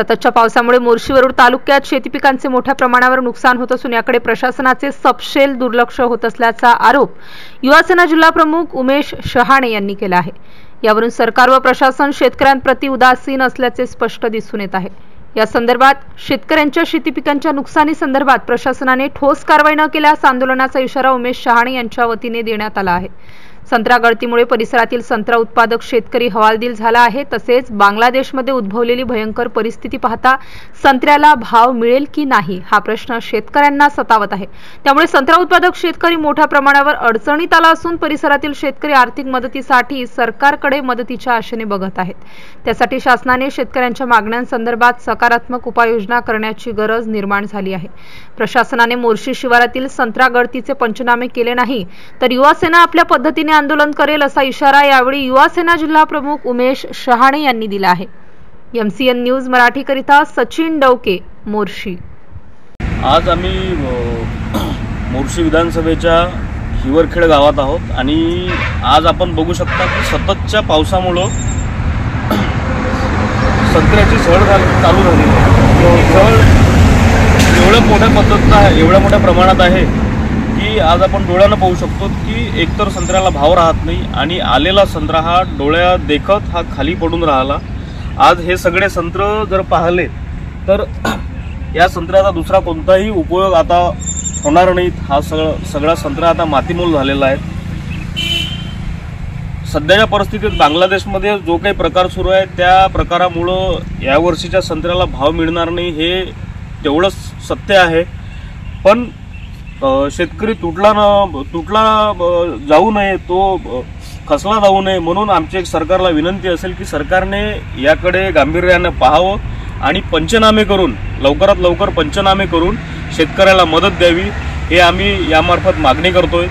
सततच्या पावसामुळे मोर्शी-वरुड तालुक्यात शेती पिकांचे मोठ्या प्रमाणावर नुकसान होत असून याकडे प्रशासनाचे सपशेल दुर्लक्ष होत असल्याचा आरोप युवासेना जिल्हा प्रमुख उमेश शहाणे यांनी केला आहे। यावरून सरकार व प्रशासन शेतकऱ्यांप्रती उदासीन असल्याचे स्पष्ट दिसून येत आहे। या संदर्भात शेतकऱ्यांच्या शेती पिकांच्या नुकसानी संदर्भात प्रशासनाने ठोस कारवाई न केल्यास आंदोलनाचा इशारा उमेश शहाणे यांच्या वतीने देण्यात आला आहे। संत्रा गळतीमुळे परिसरातील संत्रा उत्पादक शेतकरी हवालदिल झाला आहे। तसेच बांगलादेशमध्ये उद्भवलेली भयंकर परिस्थिती पाहता संत्र्याला भाव मिळेल की नाही हा प्रश्न शेतकऱ्यांना सतावत आहे। त्यामुळे संत्रा उत्पादक शेतकरी मोठ्या प्रमाणावर अडचणीत आला असून परिसरातील शेतकरी आर्थिक मदतीसाठी सरकारकडे मदतीच्या आशेने बघत आहेत। त्यासाठी शासनाने शेतकऱ्यांच्या मागण्यांसंदर्भात सकारात्मक उपाययोजना करण्याची गरज निर्माण झाली आहे। प्रशासनाने मोर्शी शिवारातील संत्रा गळतीचे पंचनामे केले नाही तर युवासेना आपल्या पद्धतीने आंदोलन करेल असा इशारा यावेळी युवासेना जिल्हा प्रमुख उमेश शहाणे यांनी दिला आहे। MCN न्यूज मराठी करिता सचिन डवके, मोर्शी। आज आम्ही मोर्शी विधानसभेच्या हिवरखेड गावात आहोत आणि आज आपण बघू शकता की सततच्या पावसामुळे संत्र्याची झड चालू झाली आहे। झड एवढ्या मोठ्या प्रमाणात आहे की आज आपण डोळ्यानं पाहू शकतो की एकतर संत्र्याला भाव राहत नाही आणि आलेला संत्रा हा डोळ्या देखत हा खाली पडून राहिला। आज हे सगळे संत्र जर पाहिले तर या संत्र्याचा दुसरा कोणताही उपयोग आता होणार नाही। हा सगळा संत्रा आता मातीमोल झालेला आहे। सध्याच्या परिस्थितीत बांगलादेशमध्ये जो काही प्रकार सुरू आहे त्या प्रकारामुळे यावर्षीच्या संत्र्याला भाव मिळणार नाही हे तेवढंच सत्य आहे। पण शेतकरी तुटला जाऊ नये, तो खचला जाऊ नये म्हणून आमची एक सरकारला विनंती असेल की सरकारने याकडे गांभीर्याने पाहावं आणि पंचनामे करून लवकरात लवकर पंचनामे करून शेतकऱ्याला मदत द्यावी हे आम्ही यामार्फत मागणी करतोय।